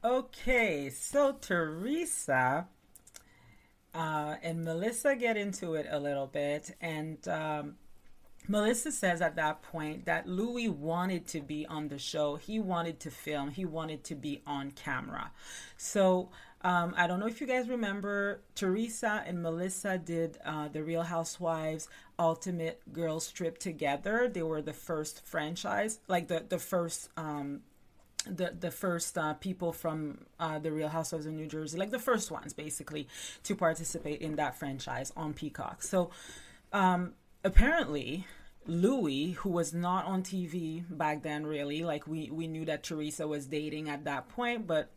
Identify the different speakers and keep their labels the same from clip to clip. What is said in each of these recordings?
Speaker 1: Okay, so Teresa and Melissa get into it a little bit, and Melissa says at that point that Louis wanted to be on the show. He wanted to film. He wanted to be on camera. So I don't know if you guys remember, Teresa and Melissa did the Real Housewives Ultimate Girls Trip together. They were the first franchise, like the first the first people from the Real Housewives of New Jersey, like the first ones basically to participate in that franchise on Peacock. So apparently Louis, who was not on TV back then, really, like we knew that Teresa was dating at that point, but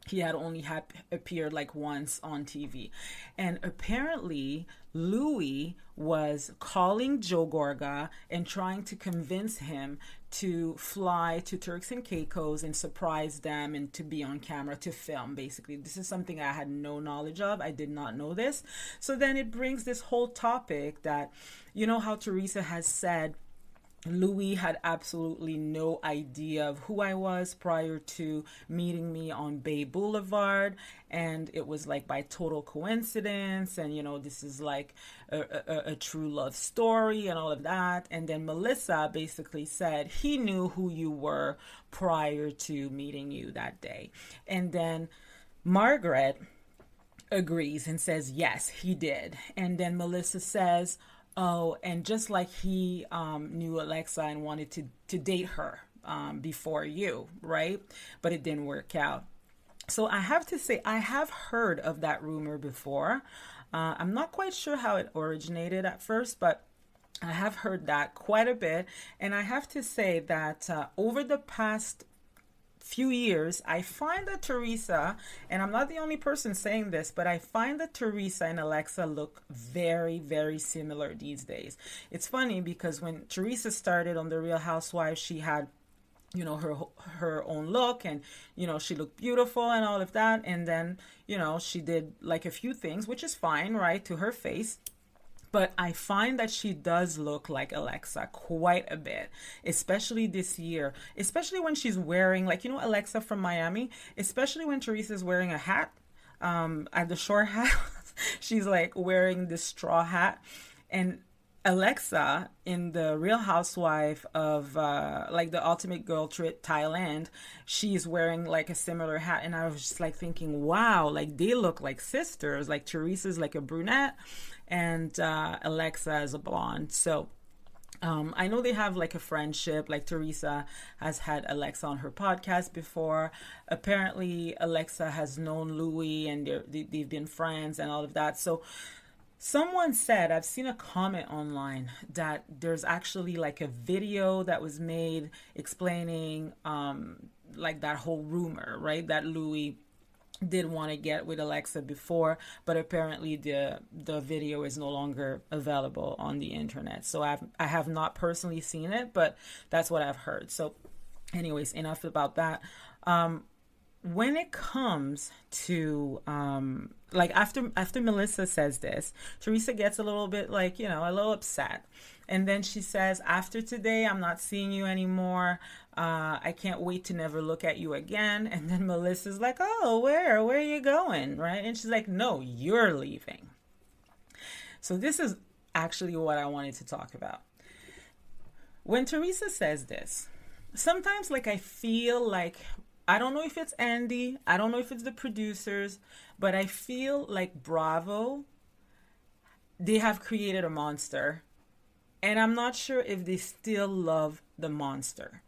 Speaker 1: he had only had appeared like once on TV. And apparently Louis was calling Joe Gorga and trying to convince him to fly to Turks and Caicos and surprise them and to be on camera to film. Basically, this is something I had no knowledge of. I did not know this. So then it brings this whole topic that, you know how Teresa has said Louis had absolutely no idea of who I was prior to meeting me on Bay Boulevard, and it was like by total coincidence, and this is like a true love story and all of that. And then Melissa basically said he knew who you were prior to meeting you that day. And then Margaret agrees and says yes, he did. And then Melissa says, oh, and just like he knew Alexa and wanted to date her before you, right? But it didn't work out. So I have to say, I have heard of that rumor before. I'm not quite sure how it originated at first, but I have heard that quite a bit. And I have to say that over the past few years, I find that Teresa, and I'm not the only person saying this, but I find that Teresa and Alexa look very, very similar these days. It's funny because when Teresa started on The Real Housewives, she had her own look, and she looked beautiful and all of that, and then she did like a few things, which is fine, right, to her face. But I find that she does look like Alexa quite a bit, especially this year, especially when she's wearing, like, Alexa from Miami, especially when Teresa's wearing a hat, at the short hat. She's like wearing this straw hat. And Alexa in the Real Housewife of like the Ultimate Girl Trip Thailand, she's wearing like a similar hat, and I was just like thinking, wow, like they look like sisters. Like Teresa's like a brunette, and Alexa is a blonde. So I know they have like a friendship. Like Teresa has had Alexa on her podcast before. Apparently, Alexa has known Louis, and they've been friends and all of that. So someone said, I've seen a comment online that there's actually like a video that was made explaining like that whole rumor, right? That Louis did want to get with Alexa before, but apparently the video is no longer available on the internet. So I have not personally seen it, but that's what I've heard. So anyways, enough about that. When it comes to like after Melissa says this, Teresa gets a little bit like, a little upset. And then she says, after today, I'm not seeing you anymore. I can't wait to never look at you again. And then Melissa's like, oh, where are you going? Right? And she's like, no, you're leaving. So this is actually what I wanted to talk about. When Teresa says this, sometimes like I feel like, I don't know if it's Andy, I don't know if it's the producers, but I feel like Bravo, they have created a monster. And I'm not sure if they still love the monster.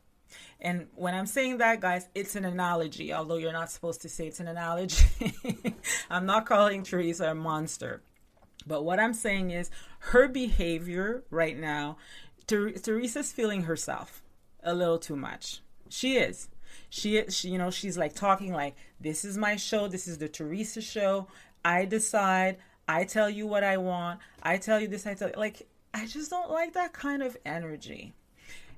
Speaker 1: And when I'm saying that, guys, it's an analogy, although you're not supposed to say it's an analogy. I'm not calling Teresa a monster. But what I'm saying is her behavior right now, Teresa's feeling herself a little too much. She is. She's like talking like, this is my show. This is the Teresa show. I decide. I tell you what I want. I tell you this. I tell you, like, I just don't like that kind of energy.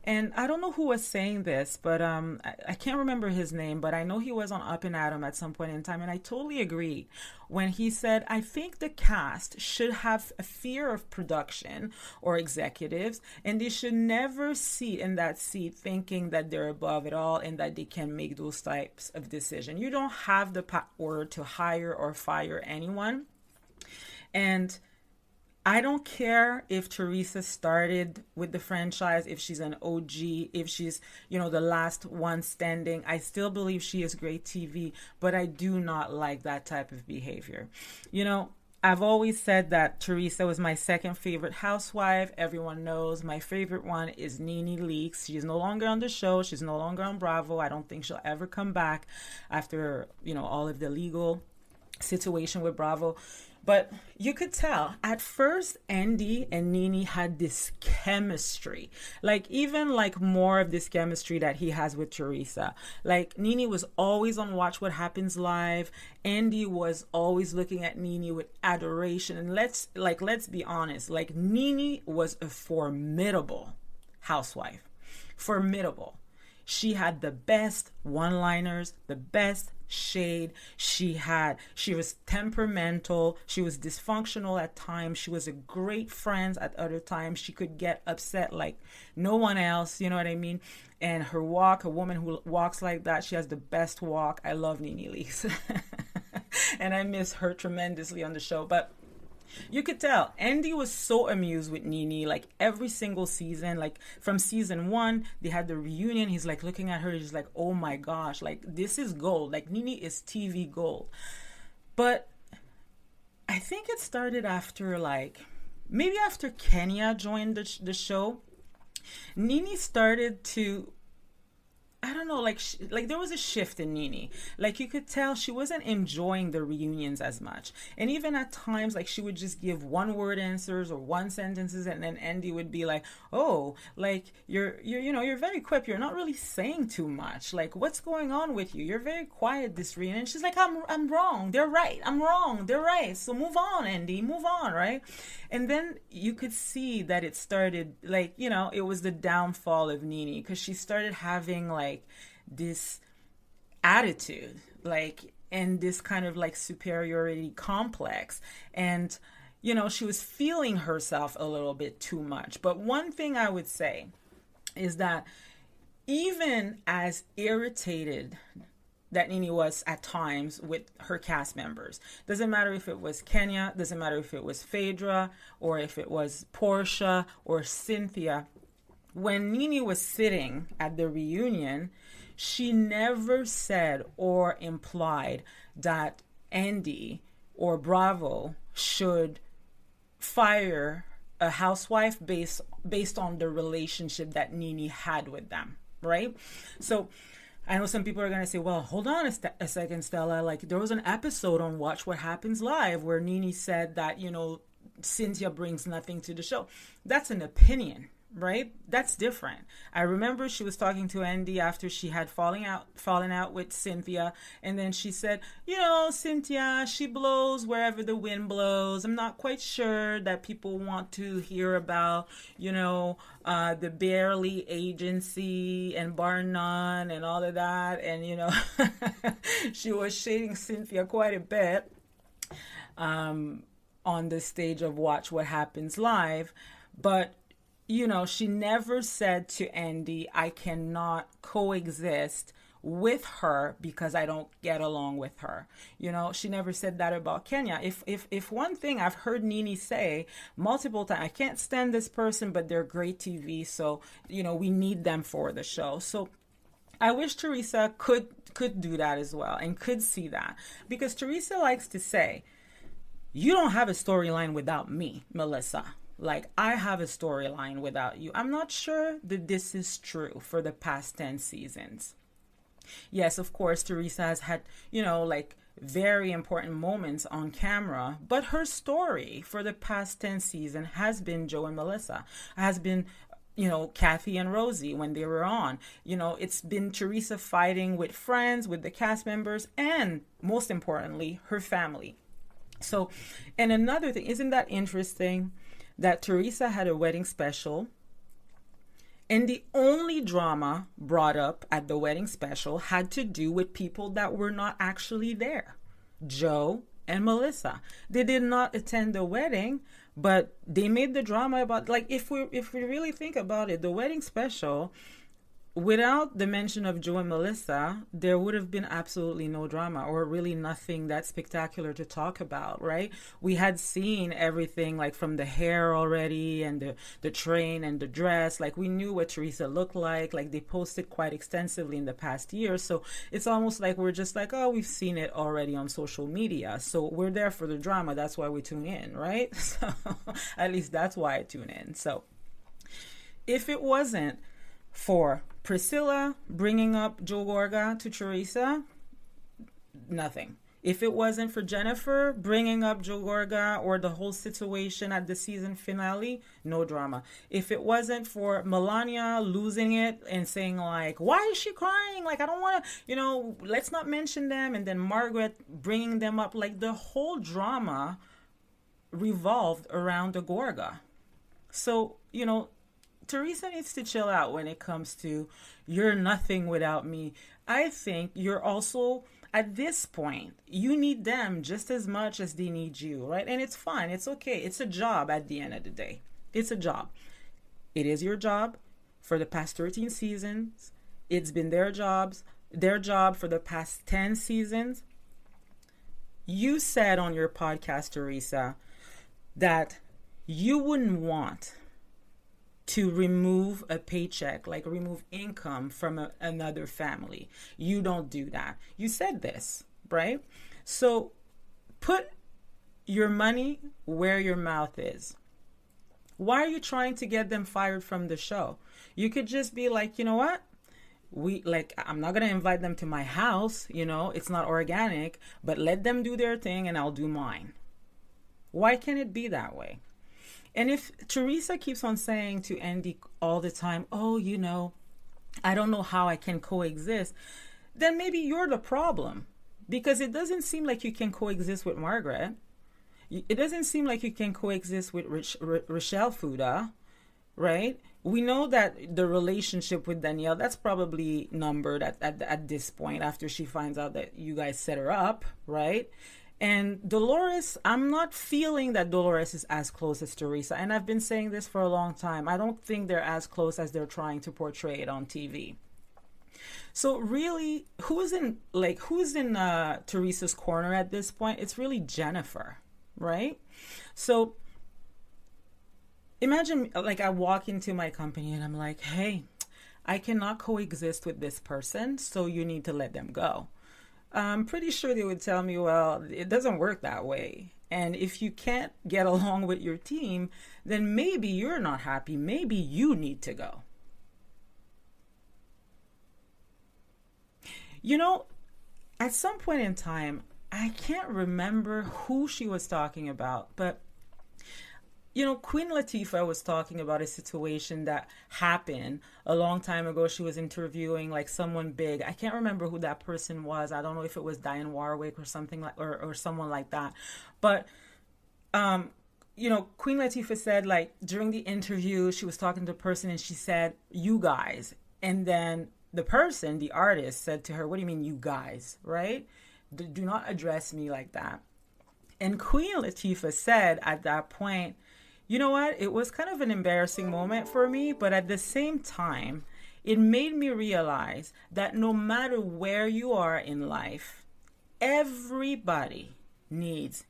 Speaker 1: And I don't know who was saying this, but I can't remember his name, but I know he was on Up and Adam at some point in time, and I totally agree when he said, I think the cast should have a fear of production or executives, and they should never sit in that seat thinking that they're above it all and that they can make those types of decisions. You don't have the power to hire or fire anyone. And I don't care if Teresa started with the franchise, if she's an OG, if she's, the last one standing. I still believe she is great TV, but I do not like that type of behavior. I've always said that Teresa was my second favorite housewife. Everyone knows my favorite one is Nene Leakes. She's no longer on the show. She's no longer on Bravo. I don't think she'll ever come back after, all of the legal situation with Bravo. But you could tell at first Andy and Nene had this chemistry, even more of this chemistry that he has with Teresa. Nene was always on Watch What Happens Live. Andy was always looking at Nene with adoration. And let's be honest, Nene was a formidable housewife. Formidable. She had the best one-liners, the best shade. She was temperamental. She was dysfunctional at times. She was a great friend at other times. She could get upset like no one else, you know what I mean? And her walk, a woman who walks like that, she has the best walk. I love Nene Leakes. And I miss her tremendously on the show. But you could tell Andy was so amused with Nene, every single season. From season 1, they had the reunion. He's looking at her. He's like, oh my gosh, this is gold. Nene is TV gold. But I think it started after maybe after Kenya joined the show. Nene started to, I don't know, there was a shift in Nene. You could tell she wasn't enjoying the reunions as much. And even at times, she would just give one-word answers or one sentences, and then Andy would be like, oh, you're very quick. You're not really saying too much. What's going on with you? You're very quiet this reunion. And she's like, I'm wrong. They're right. I'm wrong. They're right. So move on, Andy. Move on, right? And then you could see that it started, it was the downfall of Nene, because she started having, this attitude, and this kind of superiority complex. And, she was feeling herself a little bit too much. But one thing I would say is that even as irritated that Nene was at times with her cast members, doesn't matter if it was Kenya, doesn't matter if it was Phaedra, or if it was Portia or Cynthia, when Nene was sitting at the reunion, she never said or implied that Andy or Bravo should fire a housewife based on the relationship that Nene had with them, right? So I know some people are going to say, well, hold on a second, Stella. There was an episode on Watch What Happens Live where Nene said that, Cynthia brings nothing to the show. That's an opinion, right? That's different. I remember she was talking to Andy after she had fallen out with Cynthia, and then she said, Cynthia, she blows wherever the wind blows. I'm not quite sure that people want to hear about, the Barely Agency and Bar None and all of that. And, she was shading Cynthia quite a bit on the stage of Watch What Happens Live. But she never said to Andy, I cannot coexist with her because I don't get along with her. She never said that about Kenya. If one thing I've heard Nene say multiple times, I can't stand this person, but they're great TV, so, we need them for the show. So I wish Teresa could do that as well and could see that, because Teresa likes to say, you don't have a storyline without me, Melissa. I have a storyline without you. I'm not sure that this is true for the past 10 seasons. Yes, of course, Teresa has had, very important moments on camera, but her story for the past 10 seasons has been Joe and Melissa, has been, Kathy and Rosie when they were on. It's been Teresa fighting with friends, with the cast members, and most importantly, her family. So, and another thing, isn't that interesting? That Teresa had a wedding special And the only drama brought up at the wedding special had to do with people that were not actually there. Joe and Melissa. They did not attend the wedding, but they made the drama about, like, if we really think about it, the wedding special, without the mention of Joe and Melissa, there would have been absolutely no drama, or really nothing that spectacular to talk about, right? We had seen everything, like from the hair already, and the train and the dress. Like, we knew what Teresa looked like they posted quite extensively in the past year. So it's almost like we're just like, oh, we've seen it already on social media. So we're there for the drama. That's why we tune in, right? So at least that's why I tune in. So if it wasn't for Priscilla bringing up Joe Gorga to Teresa, nothing. If it wasn't for Jennifer bringing up Joe Gorga or the whole situation at the season finale, no drama. If it wasn't for Melania losing it and saying, like, why is she crying? Like, I don't want to, let's not mention them. And then Margaret bringing them up. Like, the whole drama revolved around the Gorga. So, Teresa needs to chill out when it comes to you're nothing without me. I think you're also, at this point, you need them just as much as they need you, right? And it's fine. It's okay. It's a job at the end of the day. It's a job. It is your job for the past 13 seasons. It's been their job for the past 10 seasons. You said on your podcast, Teresa, that you wouldn't want to remove a paycheck, like remove income from another family. You don't do that. You said this, right? So put your money where your mouth is. Why are you trying to get them fired from the show? You could just be like, you know what? I'm not going to invite them to my house. It's not organic, but let them do their thing and I'll do mine. Why can't it be that way? And if Teresa keeps on saying to Andy all the time, oh, I don't know how I can coexist, then maybe you're the problem. Because it doesn't seem like you can coexist with Margaret. It doesn't seem like you can coexist with Rochelle Fuda, right? We know that the relationship with Danielle, that's probably numbered at this point after she finds out that you guys set her up, right? And Dolores, I'm not feeling that Dolores is as close as Teresa. And I've been saying this for a long time. I don't think they're as close as they're trying to portray it on TV. So really, who's in Teresa's corner at this point? It's really Jennifer, right? So imagine, like, I walk into my company and I'm like, hey, I cannot coexist with this person, so you need to let them go. I'm pretty sure they would tell me, well, it doesn't work that way. And if you can't get along with your team, then maybe you're not happy. Maybe you need to go. At some point in time, I can't remember who she was talking about, but Queen Latifah was talking about a situation that happened a long time ago. She was interviewing like someone big. I can't remember who that person was. I don't know if it was Diane Warwick or something like, or someone like that. But, Queen Latifah said, like, during the interview, she was talking to a person and she said, you guys. And then the person, the artist, said to her, what do you mean, you guys, right? Do not address me like that. And Queen Latifah said at that point, you know what? It was kind of an embarrassing moment for me, but at the same time, it made me realize that no matter where you are in life, everybody needs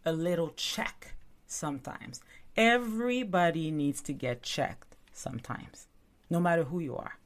Speaker 1: a little check sometimes. Everybody needs to get checked sometimes, no matter who you are.